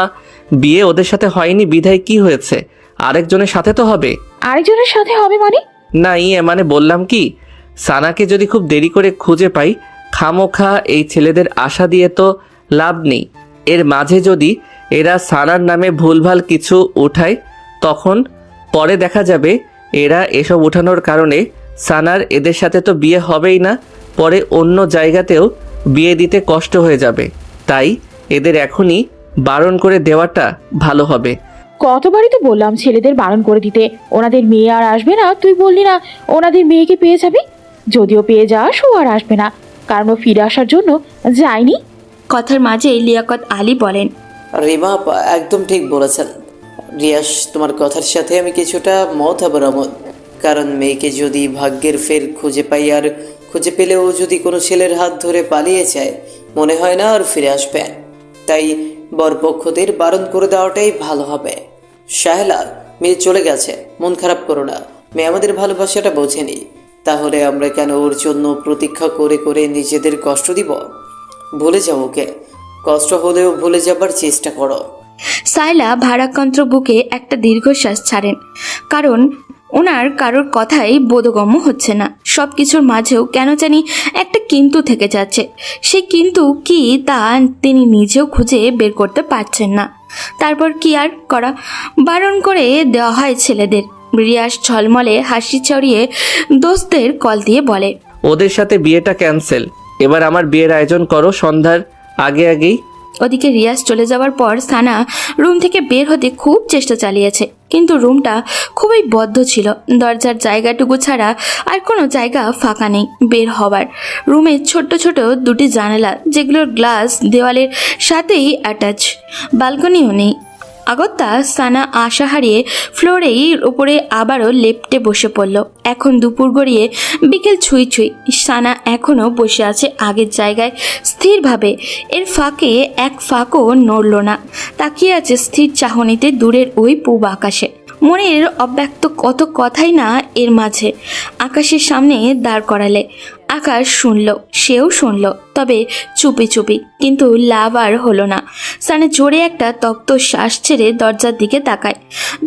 বিয়ে ওদের সাথে হয়নি বিধায় কি হয়েছে? আরেকজনের সাথে তো হবে। আরেকজনের সাথে হবে মানে? না ইয়ে মানে বললাম কি, সানাকে যদি খুব দেরি করে খুঁজে পাই, খামোখা এই ছেলেদের আশা দিয়ে তো লাভ নেই। এর মাঝে যদি এরা সানার নামে ভুলভাল কিছু উঠায়, তখন পরে দেখা যাবে এরা এসব উঠানোর কারণে সানার এদের সাথে তো বিয়ে হবেই না, পরে অন্য জায়গাতেও বিয়ে দিতে কষ্ট হয়ে যাবে। তাই এদের এখনই বারণ করে দেওয়াটা ভালো হবে। কতবারই তো বললাম ছেলেদের বারণ করে দিতে, ওনাদের মেয়ে আর আসবে না। তুই বললি না ওনাদের মেয়েকে পেয়ে যাবি? যদিও পেয়ে যাস, ও আর আসবে না, কারণ ও ফিরে আসার জন্য যায়নি। কথার মাঝে লিয়াকত আলী বলেন, রিমা একদম ঠিক বলেছেন। রিয়াস, তোমার কথার সাথে আমি কিছুটা মত আবার অমত। কারণ মেয়েকে যদি ভাগ্যের ফের খুঁজে পাই আর খুঁজে পেলেও যদি কোনো ছেলের হাত ধরে পালিয়ে যায় মনে হয় না আর ফিরে আসবে। তাই বরপক্ষদের বারণ করে দেওয়াটাই ভালো হবে। শাহেলা, মেয়ে চলে গেছে, মন খারাপ করো না। মেয়ে আমাদের ভালোবাসাটা বোঝেনি, তাহলে আমরা কেন ওর জন্য প্রতীক্ষা করে করে নিজেদের কষ্ট দিব? ভুলে যাও ওকে, কষ্ট হলেও ভুলে যাবার চেষ্টা করো। সাইলা ভারাক্রান্ত বুকে একটা দীর্ঘশ্বাস ছাড়েন, কারণ ওনার কারোর কথাই বোধগম্য হচ্ছে না। সব কিছুর মাঝেও কেন জানি একটা কিন্তু থেকে যাচ্ছে। সে কিন্তু কি তা তিনি নিজেও খুঁজে বের করতে পারছেন না। তারপর কি আর করা, বারণ করে দেওয়া হয় ছেলেদের। রিয়াজ ঝলমলে হাসি ছড়িয়ে দোস্তের কল দিয়ে বলে, ওদের সাথে বিয়েটা ক্যান্সেল, এবার আমার বিয়ের আয়োজন করো সন্ধ্যার আগে আগেই। ওদিকে রিয়াজ চলে যাওয়ার পর সানা রুম থেকে বের হতে খুব চেষ্টা চালিয়েছে, কিন্তু রুমটা খুবই বদ্ধ ছিল। দরজার জায়গাটুকু ছাড়া আর কোনো জায়গা ফাঁকা নেই বের হবার। রুমে ছোট্ট ছোট দুটি জানালা, যেগুলোর গ্লাস দেওয়ালের সাথেই অ্যাটাচ। বালকনিও নেই। আগত্যা সানা আশা হারিয়ে ফ্লোরেই উপরে আবারও লেপ্টে বসে পড়ল। এখন দুপুর গড়িয়ে বিকেল ছুঁই ছুঁই। সানা এখনও বসে আছে আগের জায়গায় স্থিরভাবে। এর ফাঁকে এক ফাঁকও নড়ল না, তাকিয়ে আছে স্থির চাহনিতে দূরের ওই পূব আকাশে। মনের অব্যক্ত কত কথাই না এর মাঝে। আকাশের সামনে দাঁড় করালে আকাশ শুনল, সেও শুনল, তবে চুপি চুপি। কিন্তু লাভ আর হলো না। সানে জোরে একটা তপ্ত শ্বাস ছেড়ে দরজার দিকে তাকায়।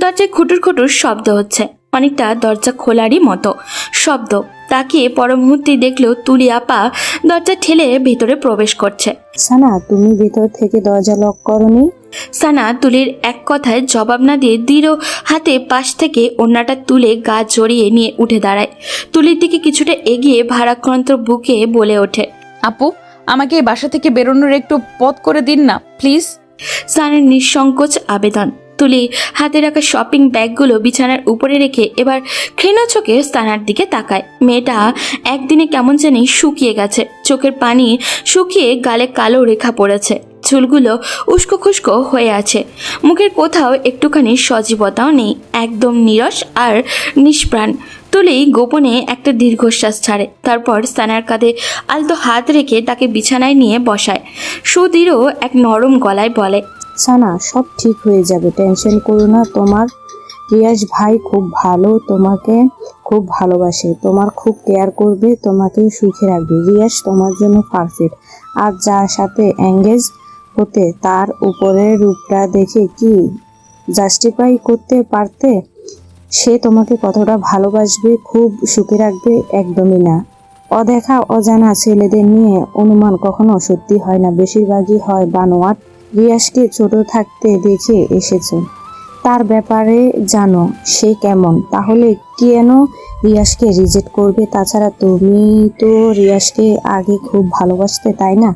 দরজায় খুটুর খুটুর শব্দ হচ্ছে, অনেকটা দরজা খোলারই মতো শব্দ। তাকিয়ে পর মুহূর্তেই দেখলো তুলি আপা দরজা ঠেলে ভেতরে প্রবেশ করছে। সানা, তুমি ভেতর থেকে দরজা লক করনি? সানা তুলির এক কথায় জবাব না দিয়ে দৃঢ় হাতে পাশ থেকে ওড়নাটা তুলে গা জড়িয়ে নিয়ে উঠে দাঁড়ায়। তুলির দিকে কিছুটা এগিয়ে ভারাক্রান্ত বুকে বলে ওঠে, আপু, আমাকে এই বাসা থেকে বেরোনোর একটু পথ করে দিন না প্লিজ। সানের নিঃসংকোচ আবেদন। তুলি হাতে রাখা শপিং ব্যাগগুলো বিছানার উপরে রেখে এবার ক্ষীণ চোখে সানার দিকে তাকায়। মেয়েটা একদিনে কেমন জানি শুকিয়ে গেছে, চোখের পানি শুকিয়ে গালে কালো রেখা পড়েছে, চুলগুলো উস্কো খুস্কো হয়ে আছে, মুখের কোথাও একটুখানি সজীবতাও নেই, একদম নীরস আর নিষ্প্রাণ। তুলি গোপনে একটা দীর্ঘশ্বাস ছাড়ে, তারপর সানার কাঁধে আলতো হাত রেখে তাকে বিছানায় নিয়ে বসায়। সুদৃঢ় এক নরম গলায় বলে, সানা, সব ঠিক হয়ে যাবে, টেনশন করো না। তোমার রিয়াজ ভাই খুব ভালো, তোমাকে খুব ভালোবাসে, তোমার খুব কেয়ার করবে, তোমাকে সুখে রাখবে। রিয়াজ তোমার জন্য পারফেক্ট। আর যার সাথে এঙ্গেজ হতে তার উপরের রূপটা দেখে কি জাস্টিফাই করতে পারতে সে তোমাকে কতটা ভালোবাসবে, খুব সুখে রাখবে? একদমই না। অদেখা অজানা ছেলেদের নিয়ে অনুমান কখনো সত্যি হয় না, বেশিরভাগই হয় বানোয়াট। রিয়াজকে ছোট থাকতে দেখে এসেছো, তার ব্যাপারে জানো সে কেমন, তাহলে কেন রিয়াজকে রিজেক্ট করবে? তাছাড়া তুমি তো রিয়াজকে আগে খুব ভালোবাসতে, তাই না?